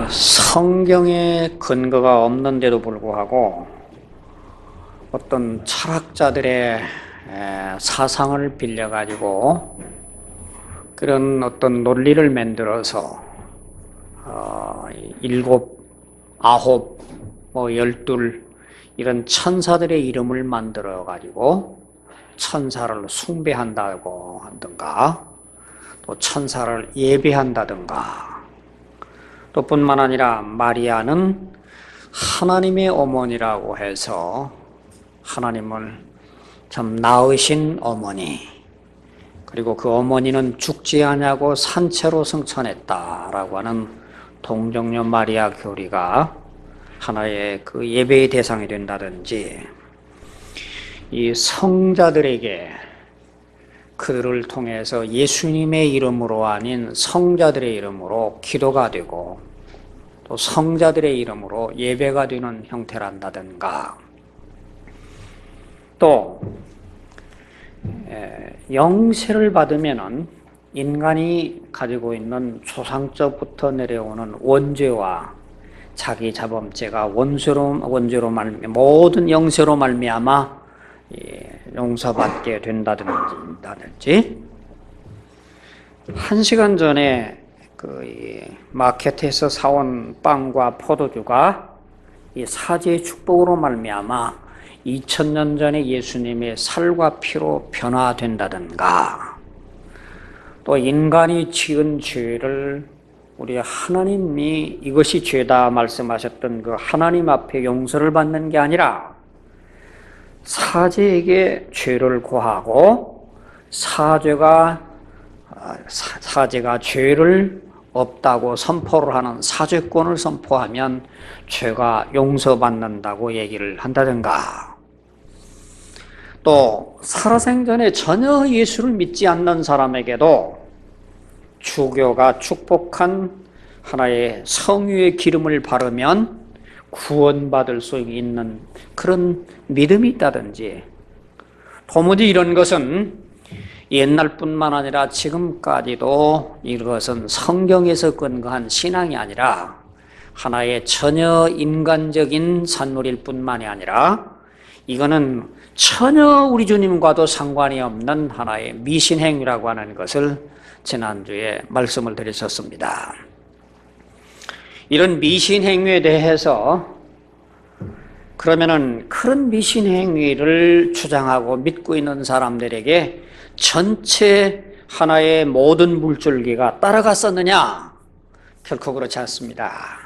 성경에 근거가 없는데도 불구하고 어떤 철학자들의 사상을 빌려가지고 그런 어떤 논리를 만들어서 7, 9, 12 이런 천사들의 이름을 만들어가지고 천사를 숭배한다고 하든가 또 천사를 예배한다든가 또 뿐만 아니라 마리아는 하나님의 어머니라고 해서 하나님을 참 낳으신 어머니, 그리고 그 어머니는 죽지 아니하고 산채로 승천했다라고 하는 동정녀 마리아 교리가 하나의 그 예배의 대상이 된다든지, 이 성자들에게 그들을 통해서 예수님의 이름으로 아닌 성자들의 이름으로 기도가 되고 또 성자들의 이름으로 예배가 되는 형태란다든가, 또 영세를 받으면은 인간이 가지고 있는 조상적부터 내려오는 원죄와 자기 자범죄가 원죄로 모든 영세로 말미암아 용서받게 된다든지, 1시간 전에 그 마켓에서 사온 빵과 포도주가 이 사제의 축복으로 말미암아 2000년 전에 예수님의 살과 피로 변화된다든가, 또 인간이 지은 죄를 우리 하나님이 이것이 죄다 말씀하셨던 그 하나님 앞에 용서를 받는 게 아니라 사제에게 죄를 고하고 사제가 죄를 없다고 선포를 하는 사죄권을 선포하면 죄가 용서받는다고 얘기를 한다든가, 또 살아생전에 전혀 예수를 믿지 않는 사람에게도 주교가 축복한 하나의 성유의 기름을 바르면 구원받을 수 있는 그런 믿음이 있다든지, 도무지 이런 것은 옛날뿐만 아니라 지금까지도 이것은 성경에서 근거한 신앙이 아니라 하나의 전혀 인간적인 산물일 뿐만이 아니라 이거는 전혀 우리 주님과도 상관이 없는 하나의 미신행위라고 하는 것을 지난주에 말씀을 드렸었습니다. 이런 미신행위에 대해서 그러면은 그런 미신행위를 주장하고 믿고 있는 사람들에게 전체 하나의 모든 물줄기가 따라갔었느냐? 결코 그렇지 않습니다.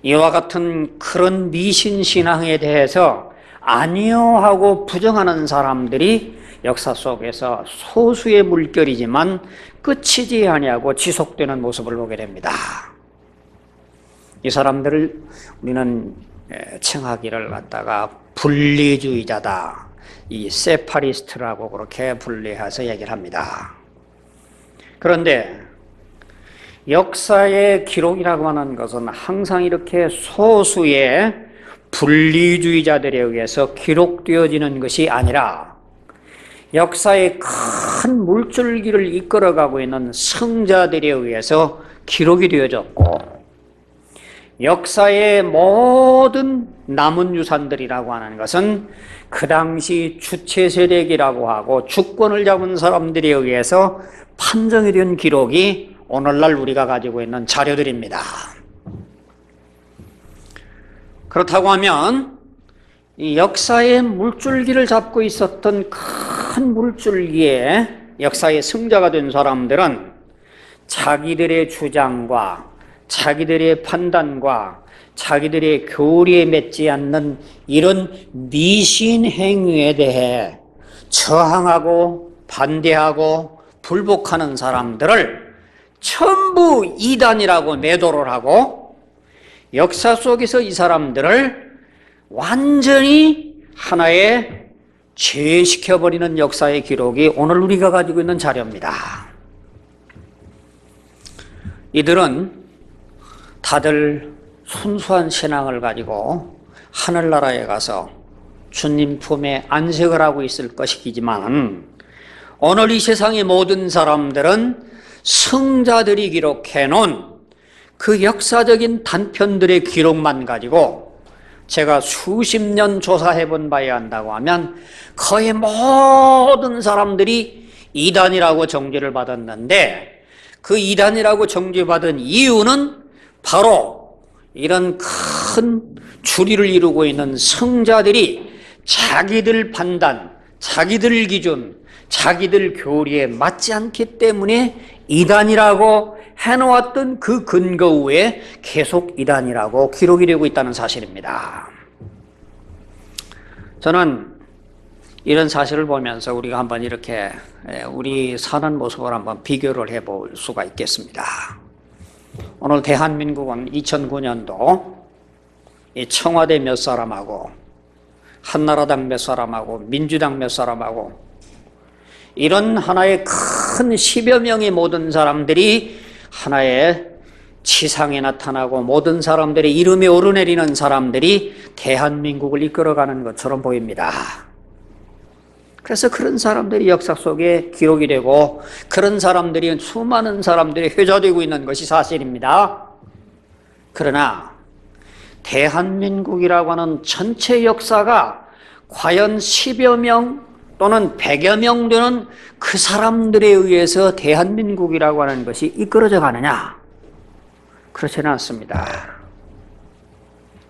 이와 같은 그런 미신신앙에 대해서 아니요 하고 부정하는 사람들이 역사 속에서 소수의 물결이지만 끝이지 아니하고 지속되는 모습을 보게 됩니다. 이 사람들을 우리는 칭하기를 갖다가 분리주의자다, 이 세파리스트라고 그렇게 분리해서 얘기를 합니다. 그런데 역사의 기록이라고 하는 것은 항상 이렇게 소수의 분리주의자들에 의해서 기록되어지는 것이 아니라 역사의 큰 물줄기를 이끌어가고 있는 성자들에 의해서 기록이 되어졌고, 역사의 모든 남은 유산들이라고 하는 것은 그 당시 주체 세력이라고 하고 주권을 잡은 사람들에 의해서 판정이 된 기록이 오늘날 우리가 가지고 있는 자료들입니다. 그렇다고 하면 이 역사의 물줄기를 잡고 있었던 큰 물줄기에 역사의 승자가 된 사람들은 자기들의 주장과 자기들의 판단과 자기들의 교리에 맺지 않는 이런 미신 행위에 대해 저항하고 반대하고 불복하는 사람들을 전부 이단이라고 매도를 하고 역사 속에서 이 사람들을 완전히 하나의 죄시켜버리는 역사의 기록이 오늘 우리가 가지고 있는 자료입니다. 이들은 다들 순수한 신앙을 가지고 하늘나라에 가서 주님 품에 안식을 하고 있을 것이지만 오늘 이 세상의 모든 사람들은 성자들이 기록해 놓은 그 역사적인 단편들의 기록만 가지고 제가 수십 년 조사해 본 바에 한다고 하면 거의 모든 사람들이 이단이라고 정죄를 받았는데, 그 이단이라고 정죄받은 이유는 바로 이런 큰 주리를 이루고 있는 성자들이 자기들 판단, 자기들 기준, 자기들 교리에 맞지 않기 때문에 이단이라고 해놓았던 그 근거 위에 계속 이단이라고 기록이 되고 있다는 사실입니다. 저는 이런 사실을 보면서 우리가 한번 이렇게 우리 사는 모습을 한번 비교를 해볼 수가 있겠습니다. 오늘 대한민국은 2009년도 청와대 몇 사람하고 한나라당 몇 사람하고 민주당 몇 사람하고 이런 하나의 큰 10여 명의 모든 사람들이 하나의 지상에 나타나고 모든 사람들의 이름에 오르내리는 사람들이 대한민국을 이끌어가는 것처럼 보입니다. 그래서 그런 사람들이 역사 속에 기록이 되고 그런 사람들이 수많은 사람들이 회자되고 있는 것이 사실입니다. 그러나 대한민국이라고 하는 전체 역사가 과연 10여 명 또는 100여 명 되는 그 사람들에 의해서 대한민국이라고 하는 것이 이끌어져 가느냐? 그렇지는 않습니다.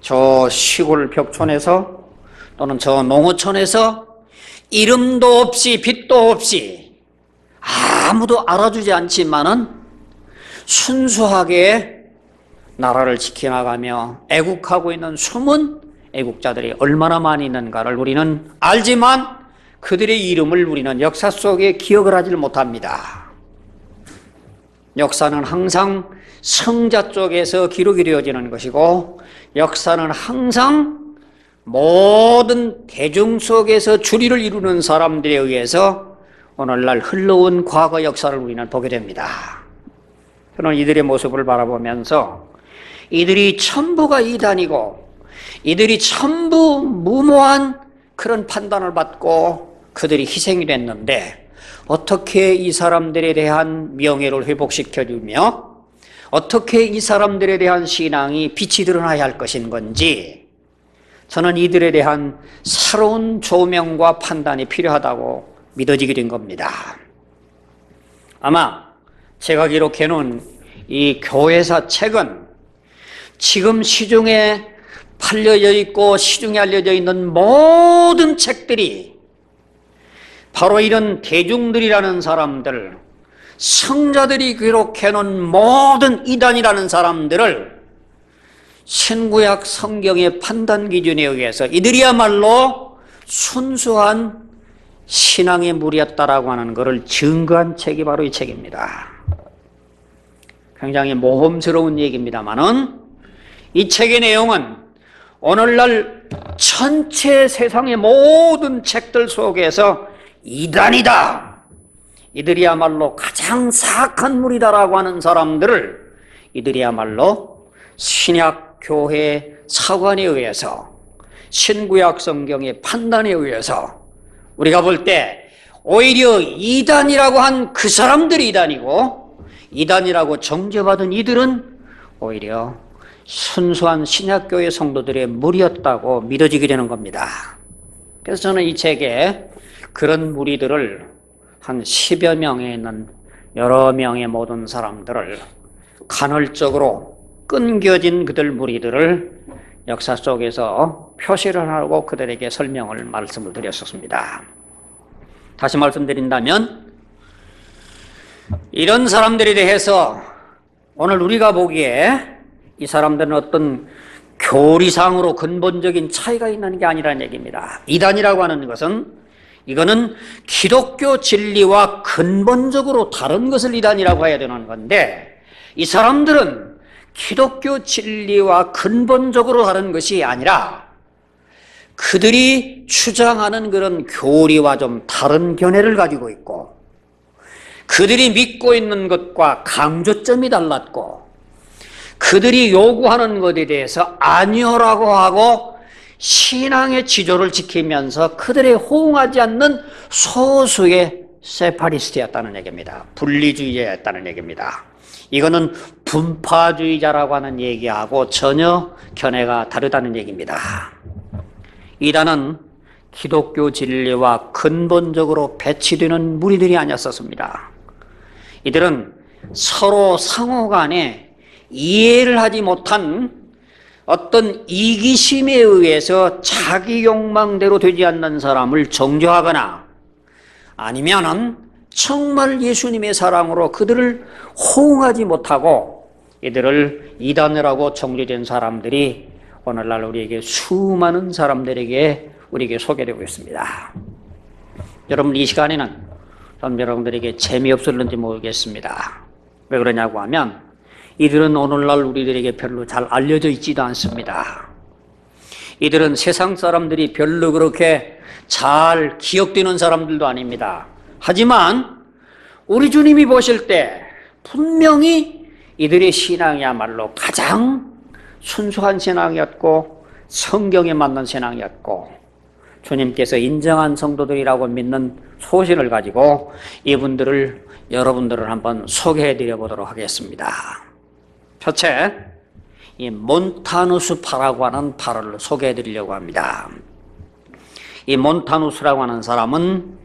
저 시골 벽촌에서 또는 저 농어촌에서 이름도 없이 빛도 없이 아무도 알아주지 않지만은 순수하게 나라를 지켜나가며 애국하고 있는 숨은 애국자들이 얼마나 많이 있는가를 우리는 알지만 그들의 이름을 우리는 역사 속에 기억을 하지 못합니다. 역사는 항상 성자 쪽에서 기록이 되어지는 것이고 역사는 항상 모든 대중 속에서 주리를 이루는 사람들에 의해서 오늘날 흘러온 과거 역사를 우리는 보게 됩니다. 저는 이들의 모습을 바라보면서 이들이 전부가 이단이고 이들이 전부 무모한 그런 판단을 받고 그들이 희생이 됐는데 어떻게 이 사람들에 대한 명예를 회복시켜주며 어떻게 이 사람들에 대한 신앙이 빛이 드러나야 할 것인 건지 저는 이들에 대한 새로운 조명과 판단이 필요하다고 믿어지게 된 겁니다. 아마 제가 기록해 놓은 이 교회사 책은 지금 시중에 팔려져 있고 시중에 알려져 있는 모든 책들이 바로 이런 대중들이라는 사람들, 성자들이 기록해 놓은 모든 이단이라는 사람들을 신구약 성경의 판단 기준에 의해서 이들이야말로 순수한 신앙의 무리였다라고 하는 것을 증거한 책이 바로 이 책입니다. 굉장히 모험스러운 얘기입니다만은 이 책의 내용은 오늘날 전체 세상의 모든 책들 속에서 이단이다, 이들이야말로 가장 사악한 무리다라고 하는 사람들을 이들이야말로 신약 교회 사관에 의해서 신구약 성경의 판단에 의해서 우리가 볼 때 오히려 이단이라고 한 그 사람들이 이단이고 이단이라고 정죄받은 이들은 오히려 순수한 신약교회 성도들의 무리였다고 믿어지게 되는 겁니다. 그래서 저는 이 책에 그런 무리들을 한 10여 명에 있는 여러 명의 모든 사람들을 간헐적으로 끊겨진 그들 무리들을 역사 속에서 표시를 하고 그들에게 설명을 말씀을 드렸었습니다. 다시 말씀드린다면 이런 사람들에 대해서 오늘 우리가 보기에 이 사람들은 어떤 교리상으로 근본적인 차이가 있는 게 아니라는 얘기입니다. 이단이라고 하는 것은 이거는 기독교 진리와 근본적으로 다른 것을 이단이라고 해야 되는 건데 이 사람들은 기독교 진리와 근본적으로 다른 것이 아니라 그들이 주장하는 그런 교리와 좀 다른 견해를 가지고 있고 그들이 믿고 있는 것과 강조점이 달랐고 그들이 요구하는 것에 대해서 아니오라고 하고 신앙의 지조를 지키면서 그들에 호응하지 않는 소수의 세파리스트였다는 얘기입니다. 분리주의자였다는 얘기입니다. 이거는 분파주의자라고 하는 얘기하고 전혀 견해가 다르다는 얘기입니다. 이단은 기독교 진리와 근본적으로 배치되는 무리들이 아니었었습니다. 이들은 서로 상호 간에 이해를 하지 못한 어떤 이기심에 의해서 자기 욕망대로 되지 않는 사람을 정죄하거나 아니면은 정말 예수님의 사랑으로 그들을 호응하지 못하고 이들을 이단이라고 정죄된 사람들이 오늘날 우리에게 수많은 사람들에게 우리에게 소개되고 있습니다. 여러분, 이 시간에는 좀 여러분들에게 재미없을는지 모르겠습니다. 왜 그러냐고 하면 이들은 오늘날 우리들에게 별로 잘 알려져 있지도 않습니다. 이들은 세상 사람들이 별로 그렇게 잘 기억되는 사람들도 아닙니다. 하지만 우리 주님이 보실 때 분명히 이들의 신앙이야말로 가장 순수한 신앙이었고 성경에 맞는 신앙이었고 주님께서 인정한 성도들이라고 믿는 소신을 가지고 이분들을 여러분들을 한번 소개해 드려 보도록 하겠습니다. 첫째, 이 몬타누스파라고 하는 파를 소개해 드리려고 합니다. 이 몬타누스라고 하는 사람은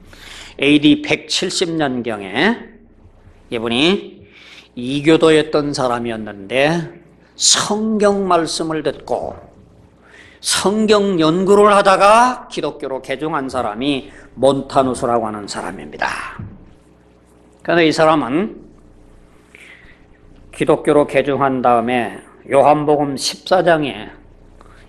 AD 170년경에 이분이 이교도였던 사람이었는데 성경 말씀을 듣고 성경 연구를 하다가 기독교로 개종한 사람이 몬타누스라고 하는 사람입니다. 그런데 이 사람은 기독교로 개종한 다음에 요한복음 14장에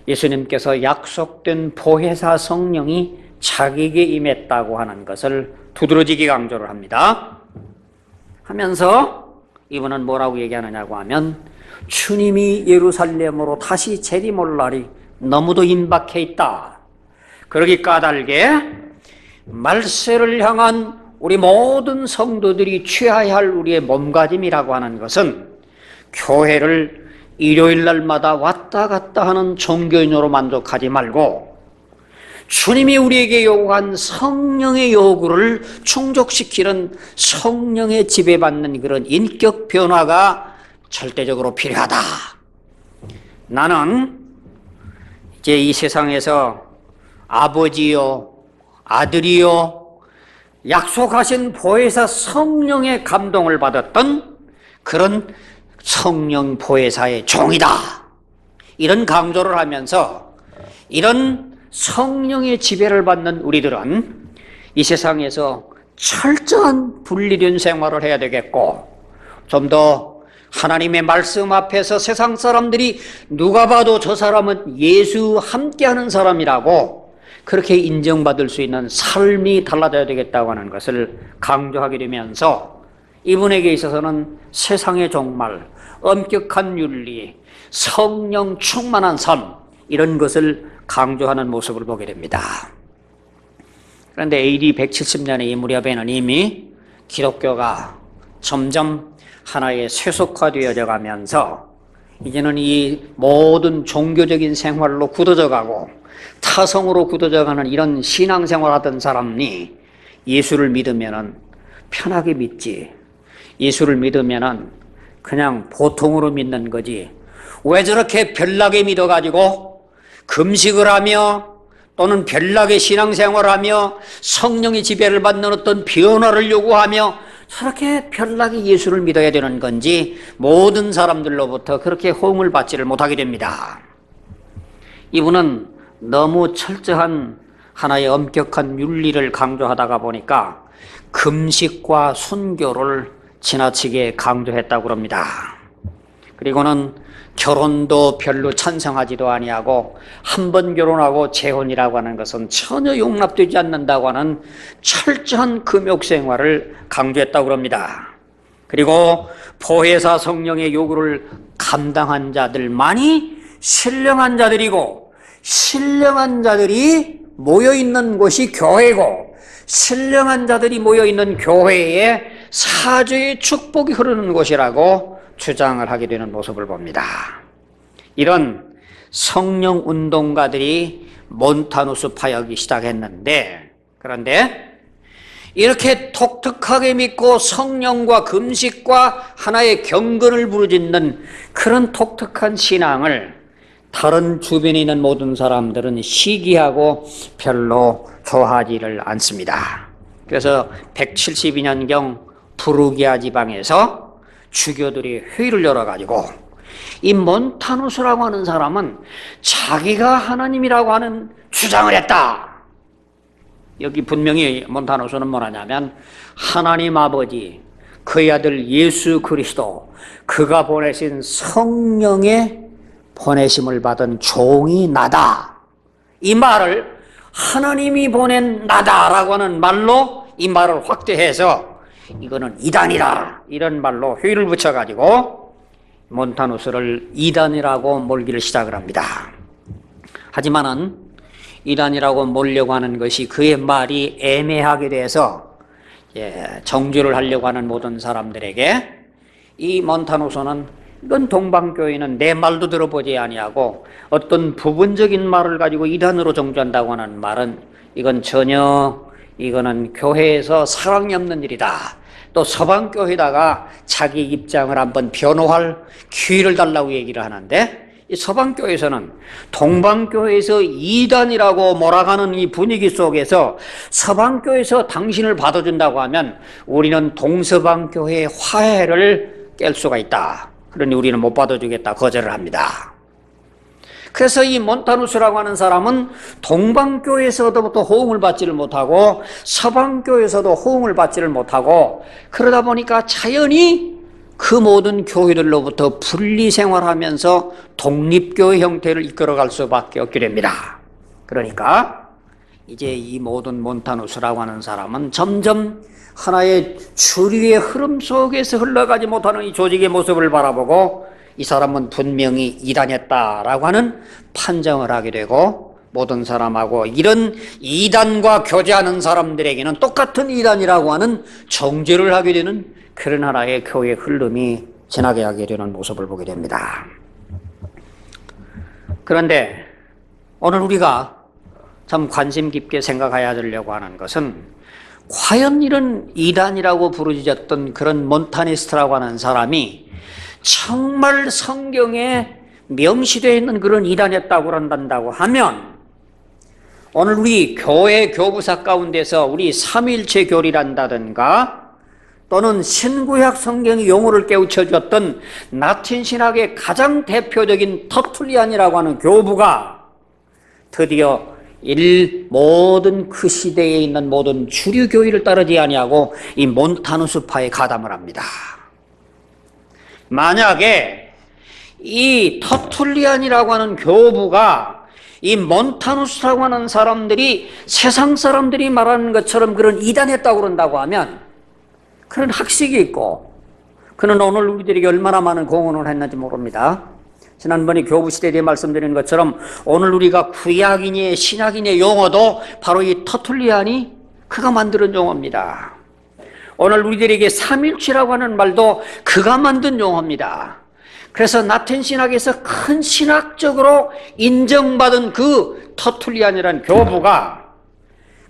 예수님께서 약속된 보혜사 성령이 자기에게 임했다고 하는 것을 두드러지게 강조를 합니다. 하면서 이분은 뭐라고 얘기하느냐고 하면 주님이 예루살렘으로 다시 재림할 날이 너무도 임박해 있다. 그러기 까닭에 말세를 향한 우리 모든 성도들이 취해야 할 우리의 몸가짐이라고 하는 것은 교회를 일요일 날마다 왔다 갔다 하는 종교인으로 만족하지 말고 주님이 우리에게 요구한 성령의 요구를 충족시키는 성령의 지배받는 그런 인격 변화가 절대적으로 필요하다. 나는 이제 이 세상에서 아버지요, 아들이요, 약속하신 보혜사 성령의 감동을 받았던 그런 성령 보혜사의 종이다. 이런 강조를 하면서 이런 성령의 지배를 받는 우리들은 이 세상에서 철저한 분리된 생활을 해야 되겠고 좀 더 하나님의 말씀 앞에서 세상 사람들이 누가 봐도 저 사람은 예수 함께하는 사람이라고 그렇게 인정받을 수 있는 삶이 달라져야 되겠다고 하는 것을 강조하게 되면서 이분에게 있어서는 세상의 종말, 엄격한 윤리, 성령 충만한 삶 이런 것을 강조하는 모습을 보게 됩니다. 그런데 AD 170년의 이 무렵에는 이미 기독교가 점점 하나의 세속화되어져 가면서 이제는 이 모든 종교적인 생활로 굳어져 가고 타성으로 굳어져 가는 이런 신앙생활 하던 사람이 예수를 믿으면은 편하게 믿지, 예수를 믿으면은 그냥 보통으로 믿는 거지 왜 저렇게 별나게 믿어가지고 금식을 하며 또는 별나게 신앙생활을 하며 성령의 지배를 받는 어떤 변화를 요구하며 저렇게 별나게 예수를 믿어야 되는 건지 모든 사람들로부터 그렇게 호응을 받지를 못하게 됩니다. 이분은 너무 철저한 하나의 엄격한 윤리를 강조하다가 보니까 금식과 순교를 지나치게 강조했다고 합니다. 그리고는 결혼도 별로 찬성하지도 아니하고 한 번 결혼하고 재혼이라고 하는 것은 전혀 용납되지 않는다고 하는 철저한 금욕 생활을 강조했다고 합니다. 그리고 보혜사 성령의 요구를 감당한 자들만이 신령한 자들이고 신령한 자들이 모여있는 곳이 교회고 신령한 자들이 모여있는 교회에 사죄의 축복이 흐르는 곳이라고 주장을 하게 되는 모습을 봅니다. 이런 성령 운동가들이 몬타누스 파역이 시작했는데 그런데 이렇게 독특하게 믿고 성령과 금식과 하나의 경건을 부르짖는 그런 독특한 신앙을 다른 주변에 있는 모든 사람들은 시기하고 별로 좋아하지를 않습니다. 그래서 172년경 부르기아 지방에서 주교들이 회의를 열어가지고 이 몬타누스라고 하는 사람은 자기가 하나님이라고 하는 주장을 했다. 여기 분명히 몬타누스는 뭐라냐면 하나님 아버지, 그의 아들 예수 그리스도, 그가 보내신 성령의 보내심을 받은 종이 나다. 이 말을 하나님이 보낸 나다라고 하는 말로 이 말을 확대해서 이거는 이단이다. 이런 말로 회의를 붙여가지고 몬타누스를 이단이라고 몰기를 시작을 합니다. 하지만은 이단이라고 몰려고 하는 것이 그의 말이 애매하게 돼서 정죄를 하려고 하는 모든 사람들에게 이 몬타누스는 이건 동방교회는 내 말도 들어보지 아니하고 어떤 부분적인 말을 가지고 이단으로 정죄한다고 하는 말은 이건 전혀 이거는 교회에서 사랑이 없는 일이다. 또 서방교회에다가 자기 입장을 한번 변호할 기회를 달라고 얘기를 하는데 이 서방교회에서는 동방교회에서 이단이라고 몰아가는 이 분위기 속에서 서방교회에서 당신을 받아준다고 하면 우리는 동서방교회의 화해를 깰 수가 있다. 그러니 우리는 못 받아주겠다. 거절을 합니다. 그래서 이 몬타누스라고 하는 사람은 동방교회에서부터 호응을 받지를 못하고 서방교회에서도 호응을 받지를 못하고 그러다 보니까 자연히 그 모든 교회들로부터 분리 생활하면서 독립교회 형태를 이끌어갈 수밖에 없게 됩니다. 그러니까 이제 이 모든 몬타누스라고 하는 사람은 점점 하나의 주류의 흐름 속에서 흘러가지 못하는 이 조직의 모습을 바라보고 이 사람은 분명히 이단했다라고 하는 판정을 하게 되고 모든 사람하고 이런 이단과 교제하는 사람들에게는 똑같은 이단이라고 하는 정죄를 하게 되는 그런 하나의 교회의 흐름이 지나게 하게 되는 모습을 보게 됩니다. 그런데 오늘 우리가 참 관심 깊게 생각해야 되려고 하는 것은 과연 이런 이단이라고 부르짖었던 그런 몬타니스트라고 하는 사람이 정말 성경에 명시되어 있는 그런 이단이었다고 한다고 하면 오늘 우리 교회 교부사 가운데서 우리 삼위일체 교리란다든가 또는 신구약 성경의 용어를 깨우쳐줬던 라틴 신학의 가장 대표적인 터툴리안이라고 하는 교부가 드디어 모든 그 시대에 있는 모든 주류 교리를 따르지 아니하고 이 몬타누스파에 가담을 합니다. 만약에 이 터툴리안이라고 하는 교부가 이 몬타누스라고 하는 사람들이 세상 사람들이 말하는 것처럼 그런 이단했다고 그런다고 하면 그런 학식이 있고 그는 오늘 우리들에게 얼마나 많은 공헌을 했는지 모릅니다. 지난번에 교부시대에 대해 말씀드린 것처럼 오늘 우리가 구약이니 신약이니 용어도 바로 이 터툴리안이 그가 만드는 용어입니다. 오늘 우리들에게 삼일체라고 하는 말도 그가 만든 용어입니다. 그래서 라틴 신학에서 큰 신학적으로 인정받은 그 터툴리안이라는 교부가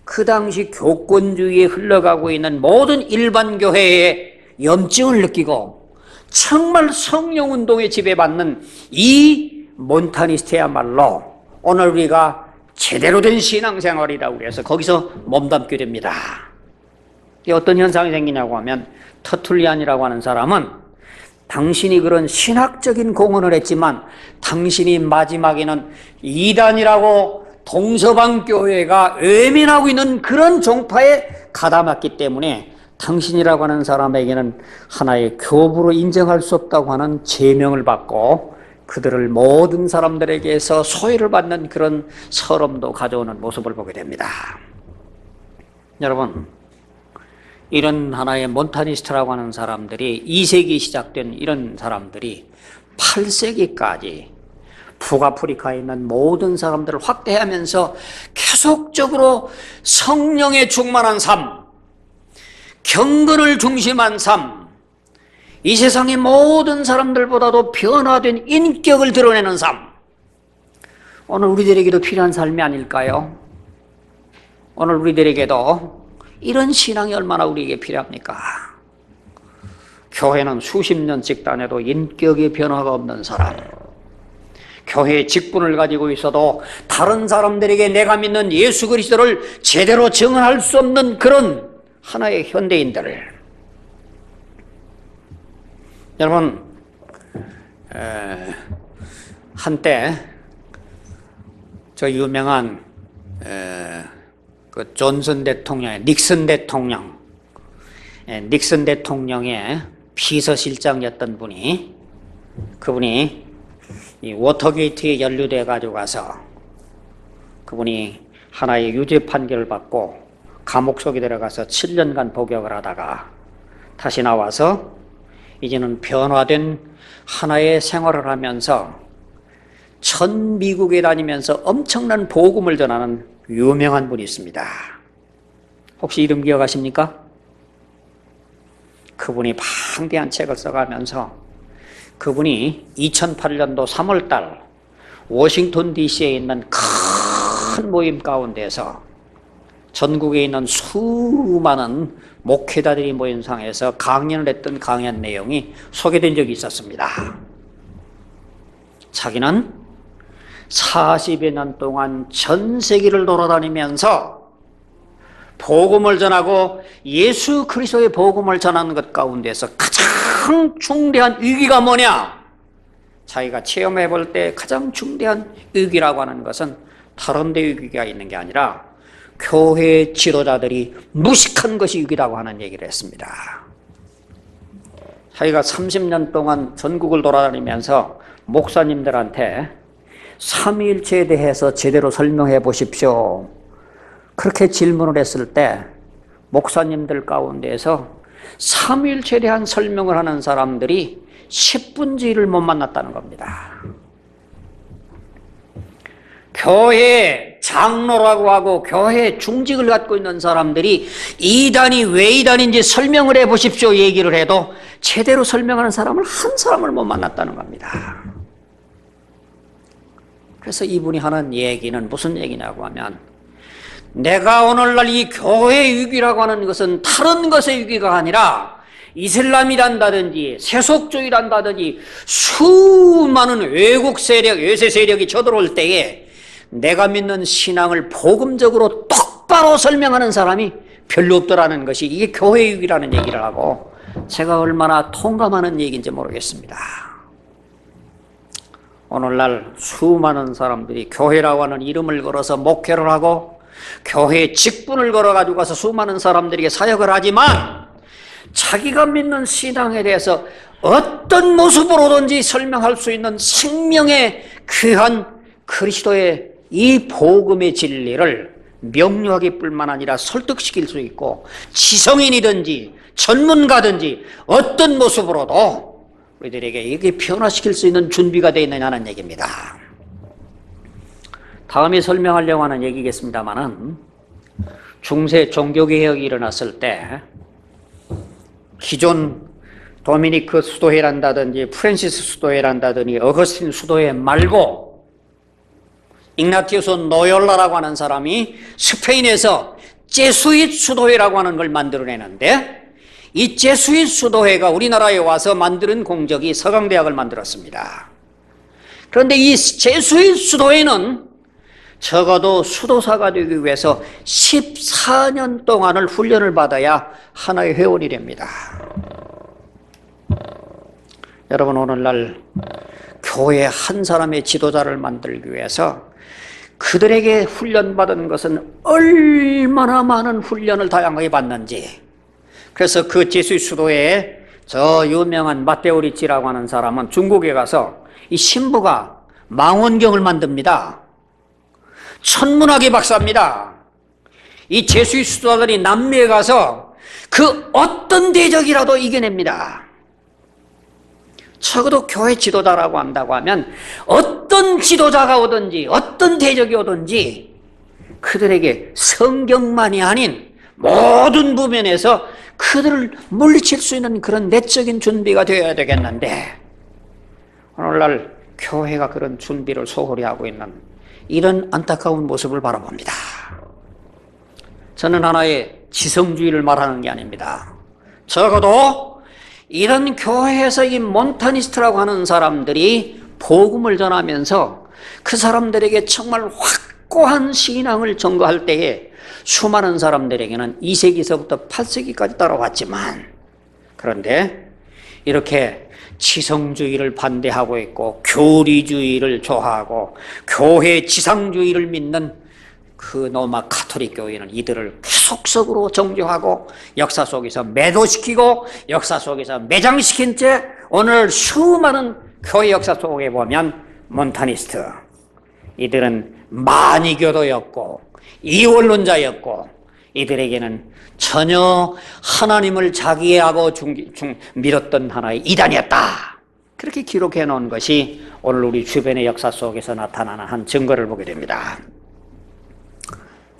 그 당시 교권주의에 흘러가고 있는 모든 일반 교회의 염증을 느끼고 정말 성령운동에 지배받는 이 몬타니스트야말로 오늘 우리가 제대로 된 신앙생활이라고 해서 거기서 몸담게 됩니다. 어떤 현상이 생기냐고 하면 터툴리안이라고 하는 사람은 당신이 그런 신학적인 공헌을 했지만 당신이 마지막에는 이단이라고 동서방 교회가 외면하고 있는 그런 종파에 가담했기 때문에 당신이라고 하는 사람에게는 하나의 교부로 인정할 수 없다고 하는 제명을 받고 그들을 모든 사람들에게서 소외를 받는 그런 서름도 가져오는 모습을 보게 됩니다. 여러분, 이런 하나의 몬타니스트라고 하는 사람들이 2세기 시작된 이런 사람들이 8세기까지 북아프리카에 있는 모든 사람들을 확대하면서 계속적으로 성령에 충만한 삶, 경건을 중심한 삶, 이 세상의 모든 사람들보다도 변화된 인격을 드러내는 삶, 오늘 우리들에게도 필요한 삶이 아닐까요? 오늘 우리들에게도 이런 신앙이 얼마나 우리에게 필요합니까? 교회는 수십 년씩 다녀도 인격의 변화가 없는 사람, 교회의 직분을 가지고 있어도 다른 사람들에게 내가 믿는 예수 그리스도를 제대로 증언할 수 없는 그런 하나의 현대인들. 여러분, 한때 저 유명한 그 존슨 대통령의 닉슨 대통령의 비서실장이었던 분이, 그분이 이 워터게이트에 연루돼 가지고 가서 그분이 하나의 유죄 판결을 받고 감옥 속에 들어가서 7년간 복역을 하다가 다시 나와서 이제는 변화된 하나의 생활을 하면서 전 미국에 다니면서 엄청난 복음을 전하는 유명한 분이 있습니다. 혹시 이름 기억하십니까? 그분이 방대한 책을 써가면서 그분이 2008년도 3월달 워싱턴 DC에 있는 큰 모임 가운데서 전국에 있는 수많은 목회자들이 모인 상에서 강연을 했던 강연 내용이 소개된 적이 있었습니다. 자기는 40여 년 동안 전 세계를 돌아다니면서 복음을 전하고 예수 그리스도의 복음을 전하는 것 가운데서 가장 중대한 위기가 뭐냐? 자기가 체험해 볼 때 가장 중대한 위기라고 하는 것은 다른 데 위기가 있는 게 아니라 교회 지도자들이 무식한 것이 위기라고 하는 얘기를 했습니다. 자기가 30년 동안 전국을 돌아다니면서 목사님들한테 삼위일체에 대해서 제대로 설명해 보십시오, 그렇게 질문을 했을 때 목사님들 가운데에서 삼위일체에 대한 설명을 하는 사람들이 10분의 1을 못 만났다는 겁니다. 교회 장로라고 하고 교회 중직을 갖고 있는 사람들이 이단이 왜 이단인지 설명을 해 보십시오 얘기를 해도 제대로 설명하는 사람을 한 사람을 못 만났다는 겁니다. 그래서 이분이 하는 얘기는 무슨 얘기냐고 하면, 내가 오늘날 이 교회 위기라고 하는 것은 다른 것의 위기가 아니라 이슬람이란다든지 세속주의란다든지 수많은 외국 세력, 외세 세력이 쳐들어올 때에 내가 믿는 신앙을 복음적으로 똑바로 설명하는 사람이 별로 없더라는 것이 이게 교회 위기라는 얘기를 하고, 제가 얼마나 통감하는 얘기인지 모르겠습니다. 오늘날 수많은 사람들이 교회라고 하는 이름을 걸어서 목회를 하고 교회의 직분을 걸어가지고 가서 수많은 사람들에게 사역을 하지만 자기가 믿는 신앙에 대해서 어떤 모습으로든지 설명할 수 있는 생명의 귀한 그리스도의 이 복음의 진리를 명료하게 뿐만 아니라 설득시킬 수 있고 지성인이든지 전문가든지 어떤 모습으로도 우리들에게 이게 변화시킬 수 있는 준비가 되어 있느냐는 얘기입니다. 다음에 설명하려고 하는 얘기겠습니다만은, 중세 종교개혁이 일어났을 때 기존 도미니크 수도회란다든지 프랜시스 수도회란다든지 어거스틴 수도회 말고 igna티우스 노열라라고 하는 사람이 스페인에서 제수잇 수도회라고 하는 걸 만들어내는데, 이 제수잇 수도회가 우리나라에 와서 만드는 공적이 서강대학을 만들었습니다. 그런데 이 제수잇 수도회는 적어도 수도사가 되기 위해서 14년 동안을 훈련을 받아야 하나의 회원이 됩니다. 여러분, 오늘날 교회 한 사람의 지도자를 만들기 위해서 그들에게 훈련받은 것은 얼마나 많은 훈련을 다양하게 받는지. 그래서 그 제수잇 수도에 저 유명한 마테오 리치라고 하는 사람은 중국에 가서 이 신부가 망원경을 만듭니다. 천문학의 박사입니다. 이 제수잇 수도자들이 남미에 가서 그 어떤 대적이라도 이겨냅니다. 적어도 교회 지도자라고 한다고 하면 어떤 지도자가 오든지 어떤 대적이 오든지 그들에게 성경만이 아닌 모든 부면에서 그들을 물리칠 수 있는 그런 내적인 준비가 되어야 되겠는데, 오늘날 교회가 그런 준비를 소홀히 하고 있는 이런 안타까운 모습을 바라봅니다. 저는 하나의 지성주의를 말하는 게 아닙니다. 적어도 이런 교회에서 이 몬타니스트라고 하는 사람들이 복음을 전하면서 그 사람들에게 정말 확고한 신앙을 전거할 때에 수많은 사람들에게는 2세기서부터 8세기까지 따라왔지만, 그런데 이렇게 지성주의를 반대하고 있고 교리주의를 좋아하고 교회 지상주의를 믿는 그 로마 가톨릭 교회는 이들을 계속적으로 정죄하고 역사 속에서 매도시키고 역사 속에서 매장시킨 채 오늘 수많은 교회 역사 속에 보면 몬타니스트, 이들은 만이교도였고 이원론자였고 이들에게는 전혀 하나님을 자기하고 믿었던 하나의 이단이었다. 그렇게 기록해 놓은 것이 오늘 우리 주변의 역사 속에서 나타나는 한 증거를 보게 됩니다.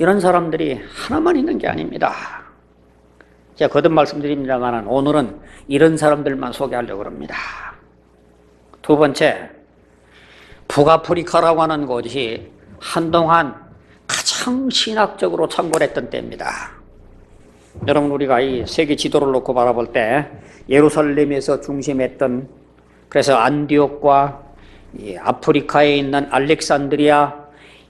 이런 사람들이 하나만 있는 게 아닙니다. 제가 거듭 말씀드립니다만 오늘은 이런 사람들만 소개하려고 합니다. 두 번째, 북아프리카라고 하는 곳이 한동안 가장 신학적으로 창궐했던 때입니다. 여러분, 우리가 이 세계 지도를 놓고 바라볼 때 예루살렘에서 중심했던, 그래서 안디옥과 이 아프리카에 있는 알렉산드리아,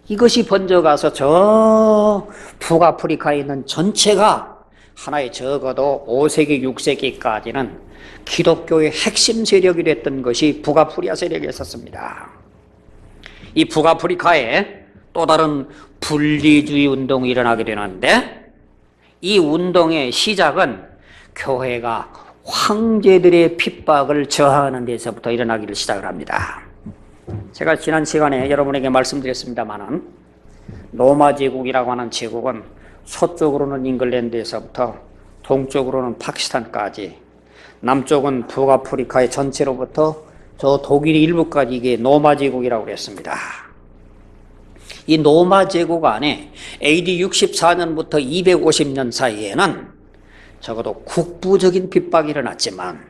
이것이 번져가서 저 북아프리카에 있는 전체가 하나의 적어도 5세기, 6세기까지는 기독교의 핵심 세력이 됐던 것이 북아프리카 세력이었습니다. 이 북아프리카에 또 다른 분리주의 운동이 일어나게 되는데, 이 운동의 시작은 교회가 황제들의 핍박을 저하하는 데서부터 일어나기를 시작을 합니다. 제가 지난 시간에 여러분에게 말씀드렸습니다마는 로마 제국이라고 하는 제국은 서쪽으로는 잉글랜드에서부터 동쪽으로는 파키스탄까지, 남쪽은 북아프리카의 전체로부터 저 독일의 일부까지 이게 로마 제국이라고 했습니다. 이 로마 제국 안에 AD 64년부터 250년 사이에는 적어도 국부적인 핍박이 일어났지만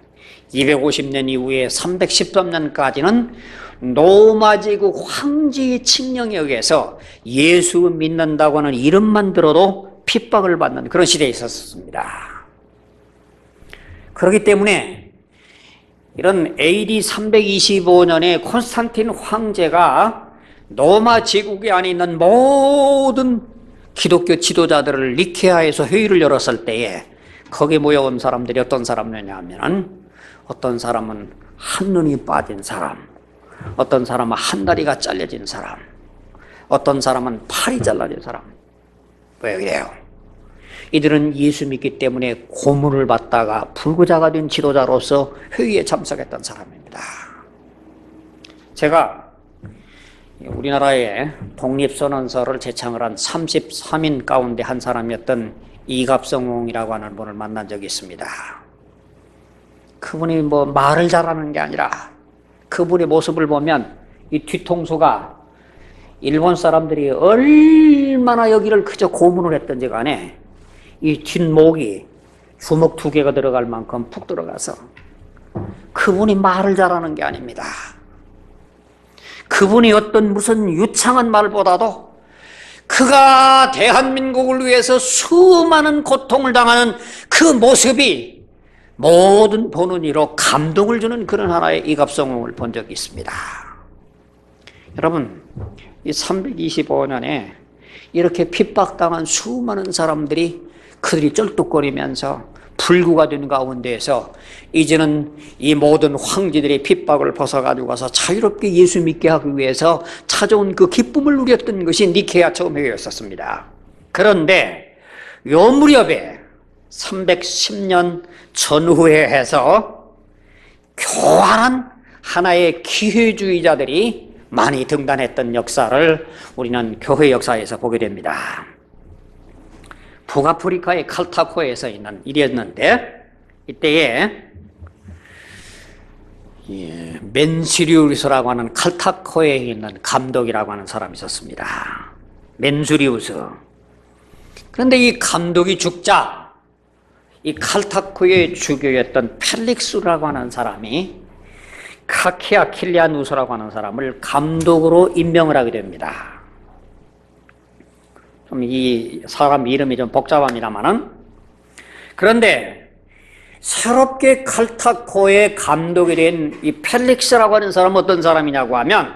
250년 이후에 313년까지는 로마 제국 황제의 칙령에 의해서 예수 믿는다고 하는 이름만 들어도 핍박을 받는 그런 시대에 있었습니다. 그렇기 때문에 이런 AD 325년에 콘스탄틴 황제가 로마 제국에 안에 있는 모든 기독교 지도자들을 니케아에서 회의를 열었을 때에 거기에 모여온 사람들이 어떤 사람이냐 하면, 어떤 사람은 한눈이 빠진 사람, 어떤 사람은 한 다리가 잘려진 사람, 어떤 사람은 팔이 잘라진 사람. 왜 그래요? 이들은 예수 믿기 때문에 고문을 받다가 불구자가 된 지도자로서 회의에 참석했던 사람입니다. 제가 우리나라의 독립선언서를 제창을 한 33인 가운데 한 사람이었던 이갑성홍이라고 하는 분을 만난 적이 있습니다. 그분이 뭐 말을 잘하는 게 아니라 그분의 모습을 보면 이 뒤통수가 일본 사람들이 얼마나 여기를 그저 고문을 했던지 간에 이 뒷목이 주먹 2개가 들어갈 만큼 푹 들어가서, 그분이 말을 잘하는 게 아닙니다. 그분이 어떤 무슨 유창한 말보다도 그가 대한민국을 위해서 수많은 고통을 당하는 그 모습이 모든 보는 이로 감동을 주는 그런 하나의 이갑성홍을 본 적이 있습니다. 여러분, 이 325년에 이렇게 핍박당한 수많은 사람들이 그들이 쩔뚝거리면서 불구가 된 가운데에서 이제는 이 모든 황제들의 핍박을 벗어가지고 가서 자유롭게 예수 믿게 하기 위해서 찾아온 그 기쁨을 누렸던 것이 니케아 처음 회의였었습니다. 그런데 요 무렵에 310년 전후에 해서 교활한 하나의 기회주의자들이 많이 등단했던 역사를 우리는 교회 역사에서 보게 됩니다. 북아프리카의 칼타코에서 있는 일이었는데, 이때에 멘수리우스라고 하는 칼타코에 있는 감독이라고 하는 사람이 있었습니다. 멘수리우스. 그런데 이 감독이 죽자 이 칼타코의 주교였던 펠릭스라고 하는 사람이 카키아 킬리아누스라고 하는 사람을 감독으로 임명을 하게 됩니다. 좀 이 사람 이름이 좀 복잡합니다만은, 그런데 새롭게 칼타코의 감독이 된 이 펠릭스라고 하는 사람은 어떤 사람이냐고 하면,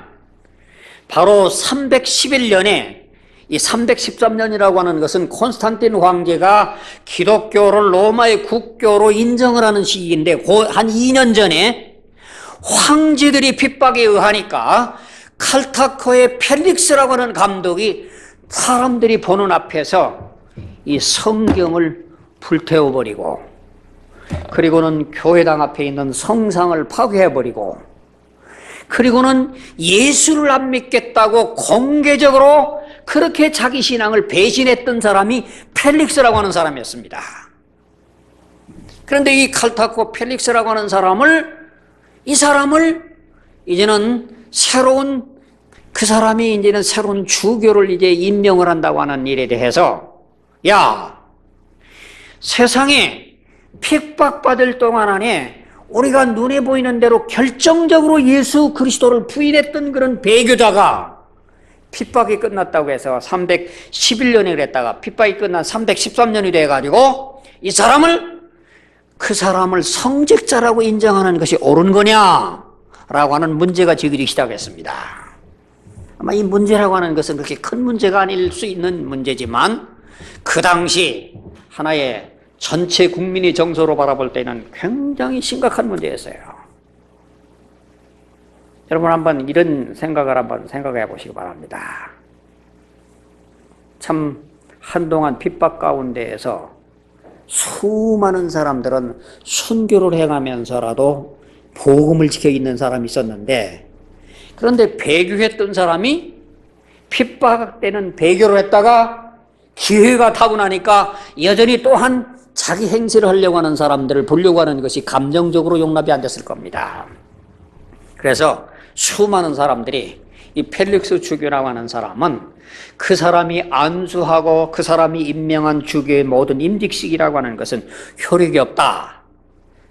바로 311년에, 이 313년이라고 하는 것은 콘스탄틴 황제가 기독교를 로마의 국교로 인정을 하는 시기인데, 한 2년 전에 황제들이 핍박에 의하니까 칼타코의 펠릭스라고 하는 감독이 사람들이 보는 앞에서 이 성경을 불태워버리고, 그리고는 교회당 앞에 있는 성상을 파괴해버리고, 그리고는 예수를 안 믿겠다고 공개적으로 그렇게 자기 신앙을 배신했던 사람이 펠릭스라고 하는 사람이었습니다. 그런데 이 칼타코 펠릭스라고 하는 이 사람을 이제는 그 사람이 이제는 새로운 주교를 이제 임명을 한다고 하는 일에 대해서, 야, 세상에 핍박받을 동안 안에 우리가 눈에 보이는 대로 결정적으로 예수 그리스도를 부인했던 그런 배교자가 핍박이 끝났다고 해서 311년에 그랬다가 핍박이 끝난 313년이 돼가지고 그 사람을 성직자라고 인정하는 것이 옳은 거냐라고 하는 문제가 제기되기 시작했습니다. 아마 이 문제라고 하는 것은 그렇게 큰 문제가 아닐 수 있는 문제지만, 그 당시 하나의 전체 국민의 정서로 바라볼 때는 굉장히 심각한 문제였어요. 여러분 한번 이런 생각을 한번 생각해 보시기 바랍니다. 참 한동안 핍박 가운데에서 수많은 사람들은 순교를 행하면서라도 복음을 지켜 있는 사람이 있었는데, 그런데 배교했던 사람이 핍박 때는 배교를 했다가 기회가 타고나니까 여전히 또한 자기 행세를 하려고 하는 사람들을 보려고 하는 것이 감정적으로 용납이 안 됐을 겁니다. 그래서 수많은 사람들이 이 펠릭스 주교라고 하는 사람은 그 사람이 안수하고 그 사람이 임명한 주교의 모든 임직식이라고 하는 것은 효력이 없다.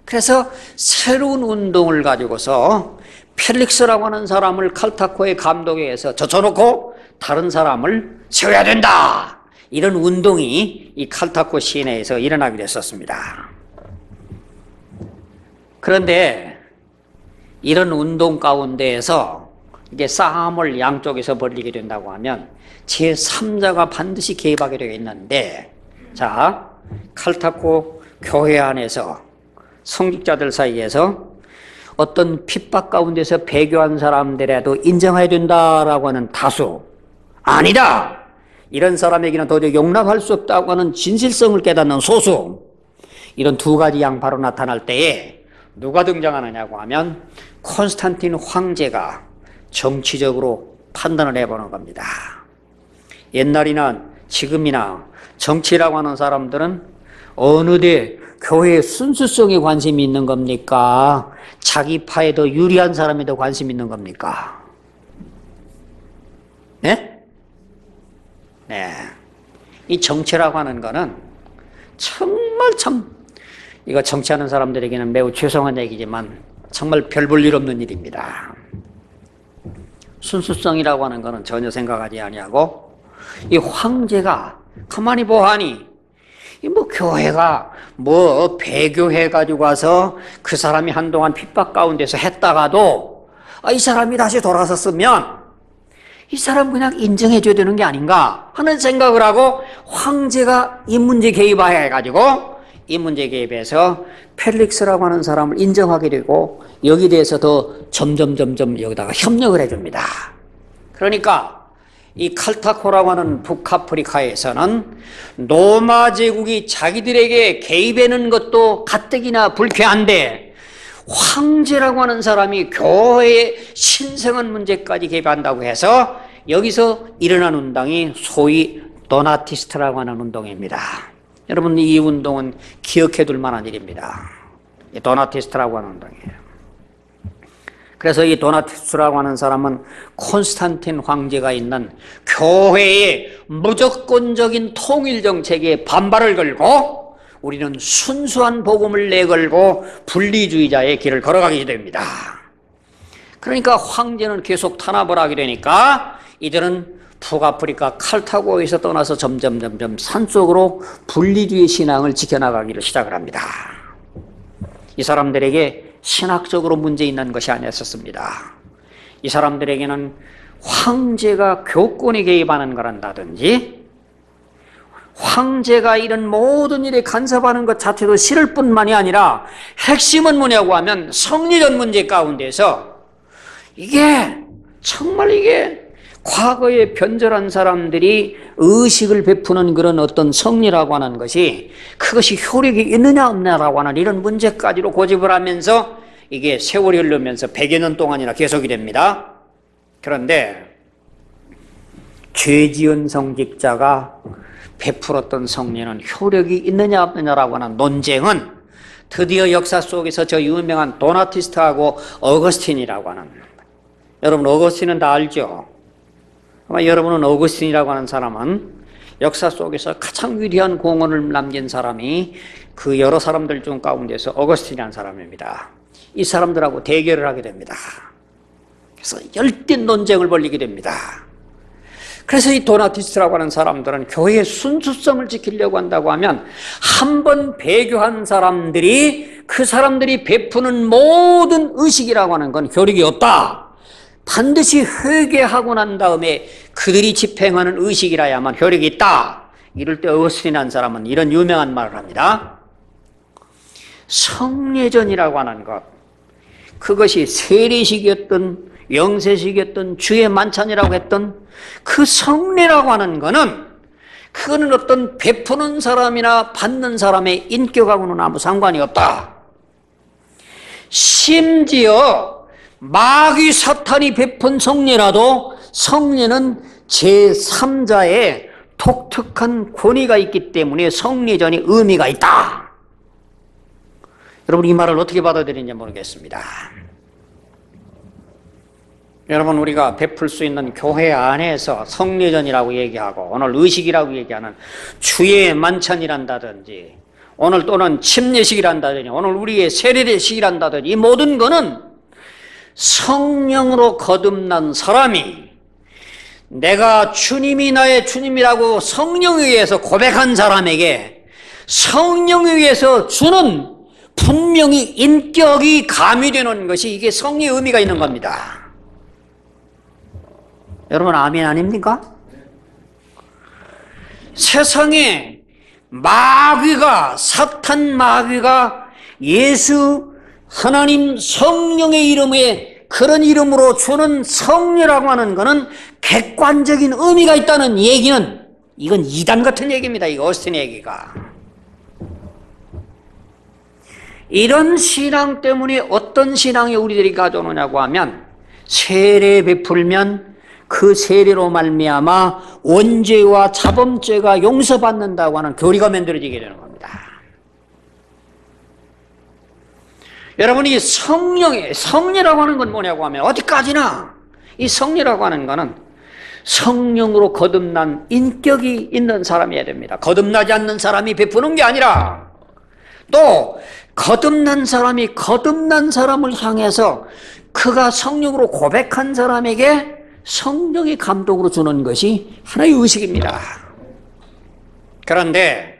그래서 새로운 운동을 가지고서 펠릭스라고 하는 사람을 칼타코의 감독에 의해서 젖혀놓고 다른 사람을 세워야 된다. 이런 운동이 이 칼타코 시내에서 일어나게 됐었습니다. 그런데 이런 운동 가운데에서 이게 싸움을 양쪽에서 벌이게 된다고 하면 제3자가 반드시 개입하게 되어 있는데, 자, 칼타코 교회 안에서 성직자들 사이에서 어떤 핍박 가운데서 배교한 사람들에도 인정해야 된다라고 하는 다수, 아니다! 이런 사람에게는 도저히 용납할 수 없다고 하는 진실성을 깨닫는 소수, 이런 두 가지 양파로 나타날 때에 누가 등장하느냐고 하면 콘스탄틴 황제가 정치적으로 판단을 해보는 겁니다. 옛날이나 지금이나 정치라고 하는 사람들은 어느 데 교회의 순수성에 관심이 있는 겁니까? 자기 파에 더 유리한 사람에 더 관심이 있는 겁니까? 네? 네. 이 정치라고 하는 거는 정말 이거 정치하는 사람들에게는 매우 죄송한 얘기지만 정말 별 볼 일 없는 일입니다. 순수성이라고 하는 거는 전혀 생각하지 아니하고, 이 황제가 가만히 보아하니 교회가 배교해 가지고 와서 그 사람이 한동안 핍박 가운데서 했다가도 이 사람이 다시 돌아섰으면 이 사람 그냥 인정해 줘야 되는 게 아닌가 하는 생각을 하고, 황제가 이 문제 개입해 가지고 이 문제 개입해서 펠릭스라고 하는 사람을 인정하게 되고, 여기에 대해서 더 점점 여기다가 협력을 해줍니다. 그러니까 이 칼타코라고 하는 북아프리카에서는 로마 제국이 자기들에게 개입하는 것도 가뜩이나 불쾌한데, 황제라고 하는 사람이 교회의 신성한 문제까지 개입한다고 해서 여기서 일어난 운동이 소위 도나티스트라고 하는 운동입니다. 여러분, 이 운동은 기억해 둘 만한 일입니다. 도나티스트라고 하는 운동이에요. 그래서 이 도나티스트라고 하는 사람은 콘스탄틴 황제가 있는 교회의 무조건적인 통일 정책에 반발을 걸고, 우리는 순수한 복음을 내걸고 분리주의자의 길을 걸어가게 됩니다. 그러니까 황제는 계속 탄압을 하게 되니까 이들은 북아프리카 칼타고에서 떠나서 점점 산속으로 분리주의 신앙을 지켜나가기를 시작을 합니다. 이 사람들에게 신학적으로 문제 있는 것이 아니었습니다. 이 사람들에게는 황제가 교권에 개입하는 거란다든지 황제가 이런 모든 일에 간섭하는 것 자체도 싫을 뿐만이 아니라 핵심은 뭐냐고 하면 성리적 문제 가운데서 정말 이게 과거에 변절한 사람들이 의식을 베푸는 그런 어떤 성리라고 하는 것이 그것이 효력이 있느냐 없느냐라고 하는 이런 문제까지로 고집을 하면서 이게 세월이 흐르면서 100여 년 동안이나 계속이 됩니다. 그런데 죄 지은 성직자가 베풀었던 성리는 효력이 있느냐 없느냐라고 하는 논쟁은 드디어 역사 속에서 저 유명한 도나티스트하고 어거스틴이라고 하는, 여러분 어거스틴은 다 알죠? 아마 여러분은 어거스틴이라고 하는 사람은 역사 속에서 가장 위대한 공헌을 남긴 사람이 그 여러 사람들 중 가운데서 어거스틴이라는 사람입니다. 이 사람들하고 대결을 하게 됩니다. 그래서 열띤 논쟁을 벌이게 됩니다. 그래서 이 도나티스트라고 하는 사람들은 교회의 순수성을 지키려고 한다고 하면 한 번 배교한 사람들이 그 사람들이 베푸는 모든 의식이라고 하는 건 효력이 없다. 반드시 회개하고 난 다음에 그들이 집행하는 의식이라야만 효력이 있다. 이럴 때 어거스틴이라는 사람은 이런 유명한 말을 합니다. 성례전이라고 하는 것, 그것이 세례식이었던 영세식이었던 주의 만찬이라고 했던 그 성례라고 하는 거는 그거는 어떤 베푸는 사람이나 받는 사람의 인격하고는 아무 상관이 없다. 심지어 마귀 사탄이 베푼 성례라도 성례는 제3자의 독특한 권위가 있기 때문에 성례전이 의미가 있다. 여러분 이 말을 어떻게 받아들이는지 모르겠습니다. 여러분 우리가 베풀 수 있는 교회 안에서 성례전이라고 얘기하고 오늘 의식이라고 얘기하는 주의 만찬이란다든지 오늘 또는 침례식이란다든지 오늘 우리의 세례식이란다든지 이 모든 거는 성령으로 거듭난 사람이 내가 주님이 나의 주님이라고 성령에 의해서 고백한 사람에게 성령에 의해서 주는 분명히 인격이 가미되는 것이 이게 성리의 의미가 있는 겁니다. 여러분 아멘 아닙니까? 세상에 마귀가 사탄 마귀가 예수 하나님 성령의 이름에 그런 이름으로 주는 성례라고 하는 것은 객관적인 의미가 있다는 얘기는 이건 이단 같은 얘기입니다. 이거 어스틴 얘기가. 이런 신앙 때문에 어떤 신앙이 우리들이 가져오느냐고 하면 세례 베풀면 그 세례로 말미암아 원죄와 자범죄가 용서받는다고 하는 교리가 만들어지게 되는 겁니다. 여러분 이 성례라고 하는 건 뭐냐고 하면 어디까지나 이 성례라고 하는 거는 성령으로 거듭난 인격이 있는 사람이어야 됩니다. 거듭나지 않는 사람이 베푸는 게 아니라 또 거듭난 사람이 거듭난 사람을 향해서 그가 성령으로 고백한 사람에게 성령의 감동으로 주는 것이 하나의 의식입니다. 그런데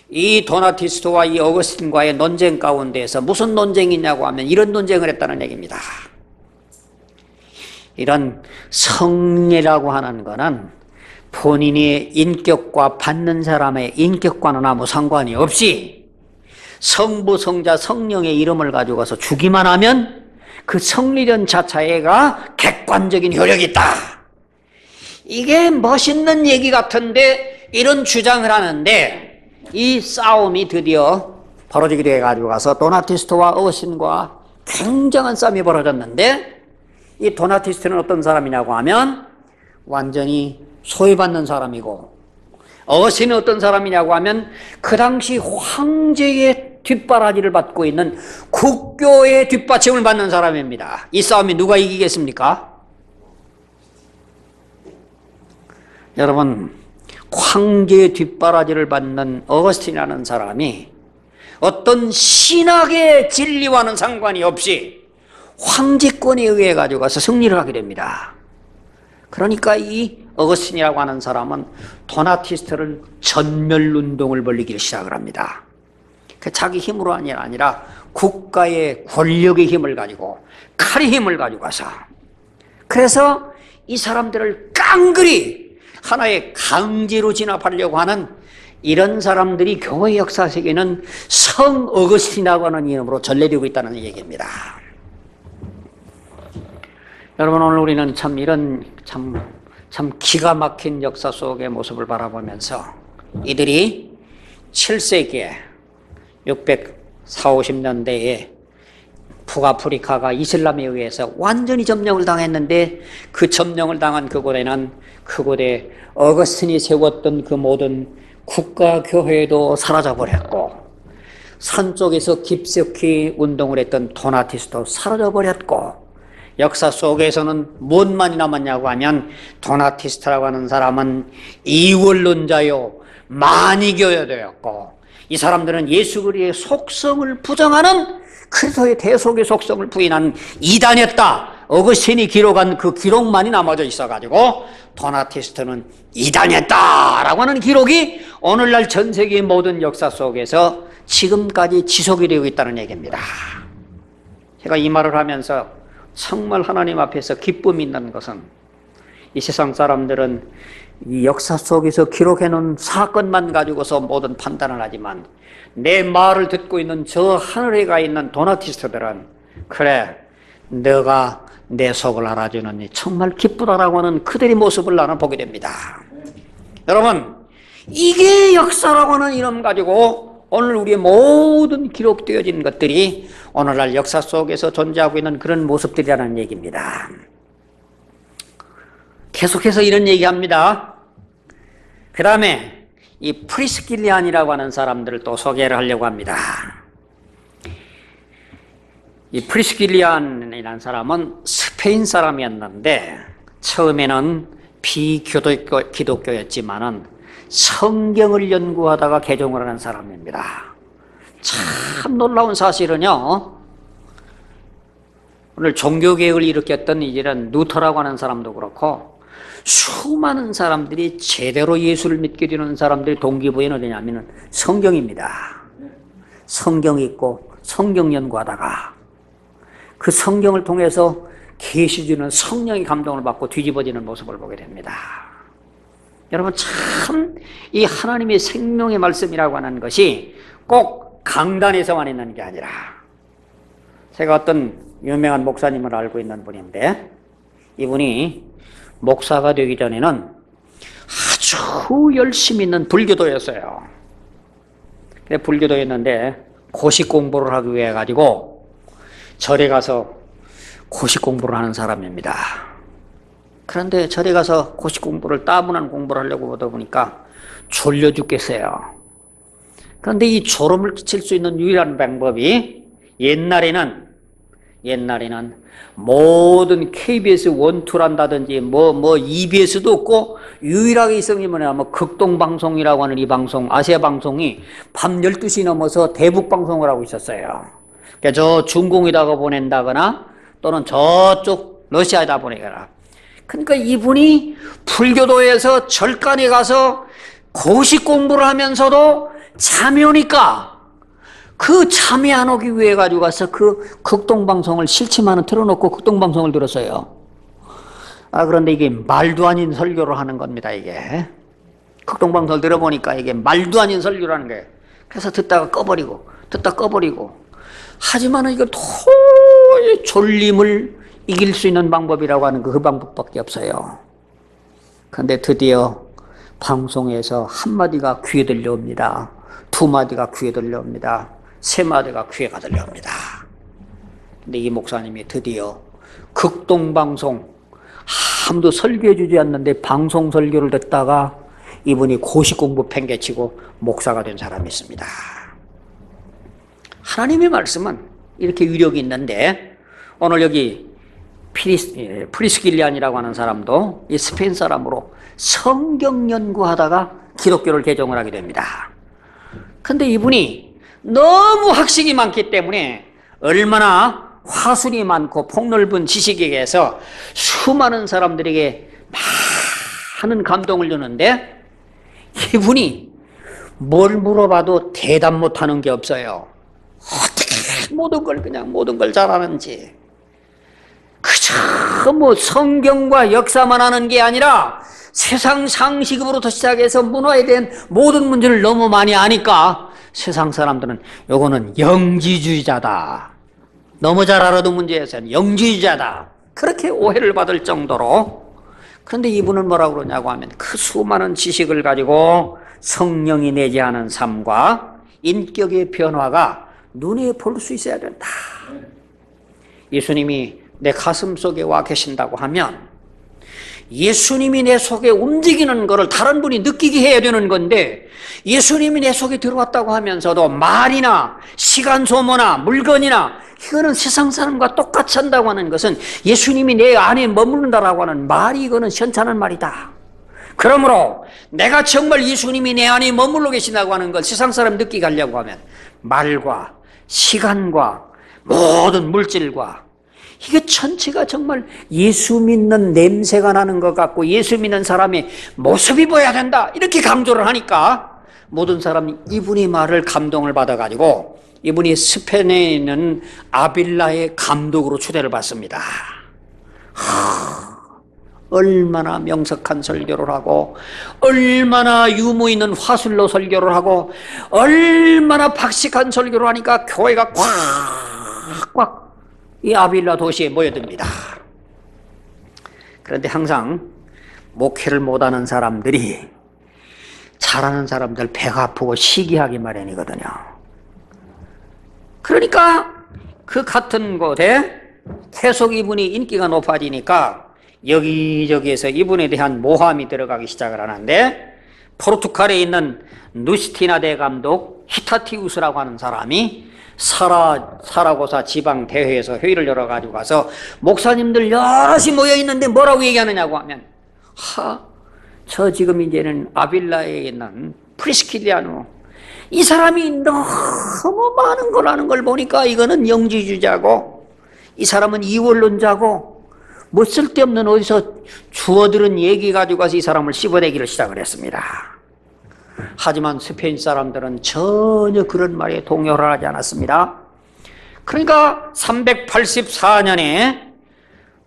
이 도나티스트와 이 어거스틴과의 논쟁 가운데에서 무슨 논쟁이냐고 하면 이런 논쟁을 했다는 얘기입니다. 이런 성례라고 하는 것은 본인의 인격과 받는 사람의 인격과는 아무 상관이 없이 성부, 성자, 성령의 이름을 가지고 가서 주기만 하면 그 성리전 자체가 객관적인 효력이 있다. 이게 멋있는 얘기 같은데 이런 주장을 하는데 이 싸움이 드디어 벌어지게 돼가지고 가서 도나티스트와 어거스틴과 굉장한 싸움이 벌어졌는데 이 도나티스트는 어떤 사람이냐고 하면 완전히 소외받는 사람이고 어거스틴은 어떤 사람이냐고 하면 그 당시 황제의 뒷바라지를 받고 있는 국교의 뒷받침을 받는 사람입니다. 이 싸움이 누가 이기겠습니까? 여러분 황제의 뒷바라지를 받는 어거스틴이라는 사람이 어떤 신학의 진리와는 상관이 없이 황제권에 의해 가지고 가서 승리를 하게 됩니다. 그러니까 이 어거스틴이라고 하는 사람은 도나티스트를 전멸운동을 벌이기 시작을 합니다. 그 자기 힘으로 아니라 국가의 권력의 힘을 가지고 칼의 힘을 가지고 가서, 그래서 이 사람들을 깡그리 하나의 강제로 진압하려고 하는 이런 사람들이 교회 역사 속에는 성 어거스틴이라고 하는 이름으로 전래되고 있다는 얘기입니다. 여러분, 오늘 우리는 참 이런 참 기가 막힌 역사 속의 모습을 바라보면서 이들이 7세기에 640~50년대에 북아프리카가 이슬람에 의해서 완전히 점령을 당했는데, 그 점령을 당한 그곳에는 그곳에 어거스틴이 세웠던 그 모든 국가 교회도 사라져버렸고, 산 쪽에서 깊숙이 운동을 했던 도나티스도 사라져버렸고, 역사 속에서는 뭔만이 남았냐고 하면 도나티스트라고 하는 사람은 이원론자요 마니교여되었고, 이 사람들은 예수 그리스도의 속성을 부정하는, 그리스도의 대속의 속성을 부인한 이단이었다. 어거스틴이 기록한 그 기록만이 남아져 있어가지고 도나티스트는 이단이었다라고 하는 기록이 오늘날 전 세계 모든 역사 속에서 지금까지 지속이 되고 있다는 얘기입니다. 제가 이 말을 하면서 정말 하나님 앞에서 기쁨이 있는 것은, 이 세상 사람들은 이 역사 속에서 기록해놓은 사건만 가지고서 모든 판단을 하지만, 내 말을 듣고 있는 저 하늘에 가 있는 도나티스트들은 그래, 너가 내 속을 알아주느니 정말 기쁘다라고 하는 그들의 모습을 나는 보게 됩니다. 여러분, 이게 역사라고 하는 이름 가지고 오늘 우리의 모든 기록되어진 것들이 오늘날 역사 속에서 존재하고 있는 그런 모습들이라는 얘기입니다. 계속해서 이런 얘기합니다. 그 다음에 이 프리스킬리안이라고 하는 사람들을 또 소개를 하려고 합니다. 이 프리스킬리안이라는 사람은 스페인 사람이었는데, 처음에는 비기독교였지만은 성경을 연구하다가 개종을 하는 사람입니다. 참 놀라운 사실은요, 오늘 종교개혁을 일으켰던 이런 루터라고 하는 사람도 그렇고, 수많은 사람들이 제대로 예수를 믿게 되는 사람들의 동기부여는 어디냐면 성경입니다. 성경 읽고 성경 연구하다가 그 성경을 통해서 계시 주는 성령의 감동을 받고 뒤집어지는 모습을 보게 됩니다. 여러분, 참 이 하나님의 생명의 말씀이라고 하는 것이 꼭 강단에서만 있는 게 아니라, 제가 어떤 유명한 목사님을 알고 있는 분인데, 이분이 목사가 되기 전에는 아주 열심히 있는 불교도였어요. 불교도였는데 고시 공부를 하기 위해 가지고 절에 가서 고시 공부를 하는 사람입니다. 그런데 절에 가서 고시 공부를, 따분한 공부를 하려고 보다 보니까 졸려 죽겠어요. 그런데 이 졸음을 끼칠 수 있는 유일한 방법이, 옛날에는 모든 KBS 원투란다든지 EBS도 없고, 유일하게 있었던 게 뭐냐면 극동방송이라고 하는 이 방송, 아시아 방송이 밤 12시 넘어서 대북 방송을 하고 있었어요. 그러니까 저 중공에다가 보낸다거나 또는 저쪽 러시아에다 보내거나. 그러니까 이분이 불교도에서 절간에 가서 고시 공부를 하면서도 잠이 오니까 그 잠이 안 오기 위해 가지고 가서 그 극동방송을 실치만은 틀어놓고 극동방송을 들었어요. 그런데 이게 말도 아닌 설교를 하는 겁니다, 이게. 극동방송을 들어보니까 이게 말도 아닌 설교라는 거예요. 그래서 듣다가 꺼버리고. 하지만은 이거 도저히 졸림을 이길 수 있는 방법이라고 하는 그 방법밖에 없어요. 그런데 드디어 방송에서 한마디가 귀에 들려옵니다. 두 마디가 귀에 들려옵니다. 세 마디가 귀에가 들려옵니다. 근데 이 목사님이 드디어 극동방송, 아무도 설교해 주지 않는데 방송 설교를 듣다가 이분이 고시공부 팽개치고 목사가 된 사람이 있습니다. 하나님의 말씀은 이렇게 위력이 있는데, 오늘 여기 프리스킬리안이라고 하는 사람도 이 스페인 사람으로 성경 연구하다가 기독교를 개종을 하게 됩니다. 근데 이분이 너무 학식이 많기 때문에 얼마나 화술이 많고 폭넓은 지식에 의해서 수많은 사람들에게 많은 감동을 주는데 이분이 뭘 물어봐도 대답 못하는 게 없어요. 어떻게 모든 걸 잘하는지. 그저 뭐 성경과 역사만 하는 게 아니라 세상 상식으로부터 시작해서 문화에 대한 모든 문제를 너무 많이 아니까 세상 사람들은 요거는 영지주의자다. 너무 잘 알아도 문제에서는 영지주의자다. 그렇게 오해를 받을 정도로. 그런데 이분은 뭐라고 그러냐고 하면 그 수많은 지식을 가지고 성령이 내재하는 삶과 인격의 변화가 눈에 볼 수 있어야 된다. 예수님이 내 가슴 속에 와 계신다고 하면 예수님이 내 속에 움직이는 것을 다른 분이 느끼게 해야 되는 건데 예수님이 내 속에 들어왔다고 하면서도 말이나 시간 소모나 물건이나 이거는 세상 사람과 똑같이 한다고 하는 것은 예수님이 내 안에 머무른다라고 하는 말이 이거는 현찮은 말이다. 그러므로 내가 정말 예수님이 내 안에 머물러 계신다고 하는 걸 세상 사람 느끼게 하려고 하면 말과 시간과 모든 물질과 이게 전체가 정말 예수 믿는 냄새가 나는 것 같고 예수 믿는 사람의 모습이 보여야 된다 이렇게 강조를 하니까 모든 사람이 이분의 말을 감동을 받아가지고 이분이 스페인에 있는 아빌라의 감독으로 초대를 받습니다. 얼마나 명석한 설교를 하고 얼마나 유무 있는 화술로 설교를 하고 얼마나 박식한 설교를 하니까 교회가 꽉꽉 이 아빌라 도시에 모여듭니다. 그런데 항상 목회를 못하는 사람들이 잘하는 사람들 배가 아프고 시기하기 마련이거든요. 그러니까 그 같은 곳에 계속 이분이 인기가 높아지니까 여기저기에서 이분에 대한 모함이 들어가기 시작을 하는데 포르투갈에 있는 누스티나 대감독 히타티우스라고 하는 사람이 사라고사 지방 대회에서 회의를 열어가지고 가서 목사님들 여럿이 모여있는데 뭐라고 얘기하느냐고 하면 저 지금 이제는 아빌라에 있는 프리스킬리아누 이 사람이 너무 많은 걸 아는 걸 보니까 이거는 영지주의자고 이 사람은 이원론자고 뭐 쓸데없는 어디서 주워들은 얘기 가지고 가서 이 사람을 씹어내기를 시작을 했습니다. 하지만 스페인 사람들은 전혀 그런 말에 동요를 하지 않았습니다. 그러니까 384년에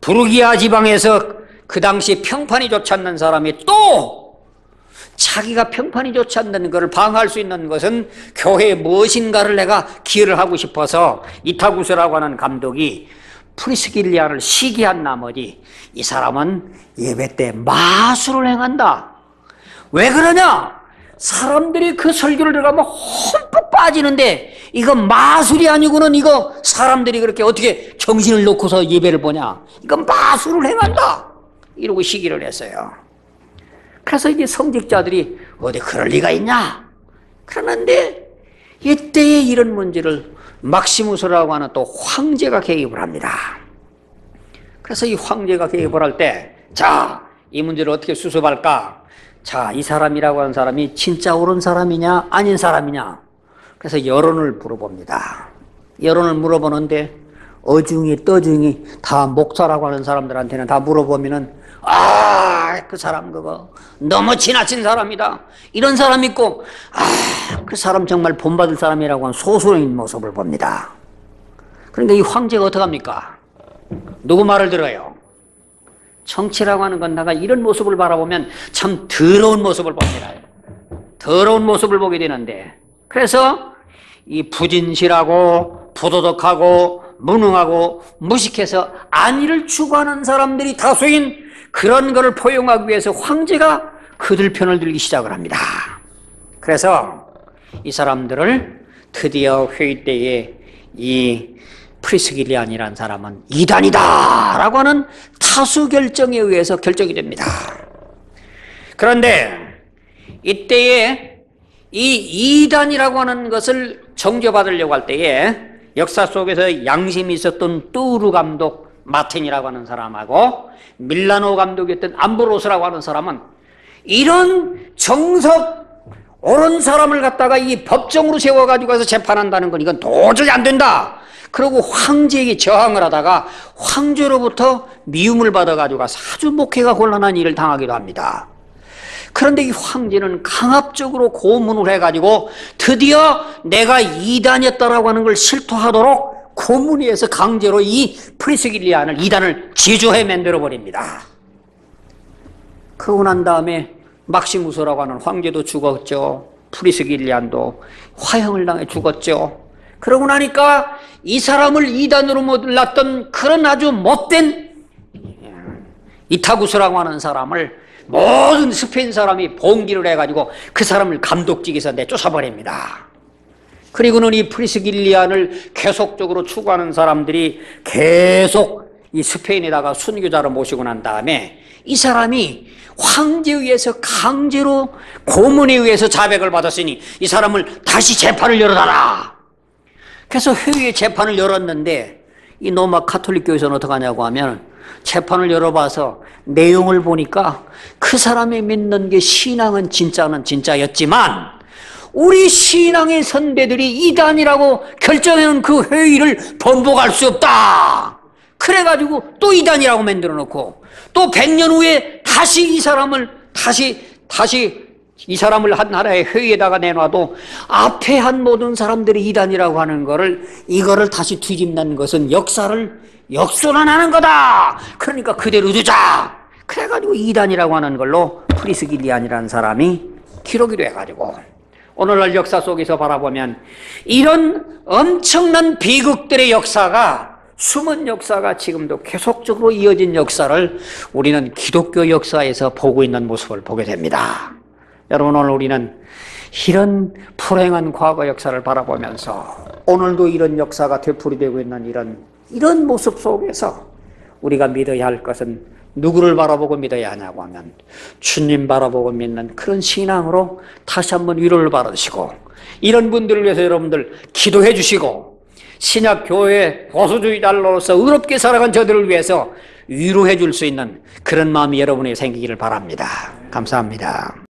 부르기아 지방에서 그 당시 평판이 좋지 않는 사람이 또 자기가 평판이 좋지 않는 것을 방어할 수 있는 것은 교회에 무엇인가를 내가 기여를 하고 싶어서 이타구스라고 하는 감독이 프리스길리아를 시기한 나머지 이 사람은 예배 때 마술을 행한다. 왜 그러냐? 사람들이 그 설교를 들어가면 흠뻑 빠지는데 이거 마술이 아니고는 이거 사람들이 그렇게 어떻게 정신을 놓고서 예배를 보냐? 이건 마술을 행한다. 이러고 시기를 했어요. 그래서 이제 성직자들이 어디 그럴 리가 있냐? 그러는데 이때에 이런 문제를 막시무스라고 하는 또 황제가 개입을 합니다. 그래서 이 황제가 개입을 할 때 자, 이 문제를 어떻게 수습할까? 자, 이 사람이라고 하는 사람이 진짜 옳은 사람이냐 아닌 사람이냐? 그래서 여론을 물어봅니다. 여론을 물어보는데 어중이 떠중이 다 목사라고 하는 사람들한테는 다 물어보면은 그 사람 그거 너무 지나친 사람이다 이런 사람 있고 그 사람 정말 본받을 사람이라고 하는 소수인 모습을 봅니다. 그러니까 이 황제가 어떡합니까? 누구 말을 들어요? 정치라고 하는 건 내가 이런 모습을 바라보면 참 더러운 모습을 봅니다. 더러운 모습을 보게 되는데 그래서 이 부진실하고 부도덕하고 무능하고 무식해서 안위를 추구하는 사람들이 다수인 그런 것을 포용하기 위해서 황제가 그들 편을 들기 시작을 합니다. 그래서 이 사람들을 드디어 회의 때에 이 프리스길리안이라는 사람은 이단이다 라고 하는 다수 결정에 의해서 결정이 됩니다. 그런데 이때에 이 이단이라고 하는 것을 정죄받으려고 할 때에 역사 속에서 양심이 있었던 뚜르 감독 마틴이라고 하는 사람하고 밀라노 감독이었던 암브로스라고 하는 사람은 이런 정석 옳은 사람을 갖다가 이 법정으로 세워가지고 가서 재판한다는 건 이건 도저히 안 된다. 그리고 황제에게 저항을 하다가 황제로부터 미움을 받아가지고 가서 아주 목회가 곤란한 일을 당하기도 합니다. 그런데 이 황제는 강압적으로 고문을 해가지고 드디어 내가 이단이었다라고 하는 걸 실토하도록 고문위에서 강제로 이 프리스길리안을 이단을 지조해 만들어버립니다. 그러고 난 다음에 막시무스라고 하는 황제도 죽었죠. 프리스길리안도 화형을 당해 죽었죠. 그러고 나니까 이 사람을 이단으로 몰랐던 그런 아주 못된 이타구스라고 하는 사람을 모든 스페인 사람이 봉기를 해가지고 그 사람을 감독직에서 내쫓아버립니다. 그리고는 이 프리스길리안을 계속적으로 추구하는 사람들이 계속 이 스페인에다가 순교자로 모시고 난 다음에 이 사람이 황제에 의해서 강제로 고문에 의해서 자백을 받았으니 이 사람을 다시 재판을 열어달라. 그래서 회의에 재판을 열었는데 이 로마 카톨릭 교회에서는 어떻게 하냐고 하면 재판을 열어봐서 내용을 보니까 그 사람이 믿는 게 신앙은 진짜는 진짜였지만 우리 신앙의 선배들이 이단이라고 결정해놓은 그 회의를 번복할 수 없다. 그래가지고 또 이단이라고 만들어 놓고 또 100년 후에 다시 이 사람을 이 사람을 한 나라의 회의에다가 내놔도 앞에 한 모든 사람들이 이단이라고 하는 거를 이거를 다시 뒤집는 것은 역사를 역순환하는 거다. 그러니까 그대로 두자. 그래가지고 이단이라고 하는 걸로 프리스길리안이라는 사람이 기록이 돼가지고 오늘날 역사 속에서 바라보면 이런 엄청난 비극들의 역사가 숨은 역사가 지금도 계속적으로 이어진 역사를 우리는 기독교 역사에서 보고 있는 모습을 보게 됩니다. 여러분, 오늘 우리는 이런 불행한 과거 역사를 바라보면서 오늘도 이런 역사가 되풀이되고 있는 이런 모습 속에서 우리가 믿어야 할 것은 누구를 바라보고 믿어야 하냐고 하면 주님 바라보고 믿는 그런 신앙으로 다시 한번 위로를 받으시고 이런 분들을 위해서 여러분들 기도해 주시고 신약 교회 보수주의자로서 의롭게 살아간 저들을 위해서 위로해 줄 수 있는 그런 마음이 여러분에게 생기기를 바랍니다. 감사합니다.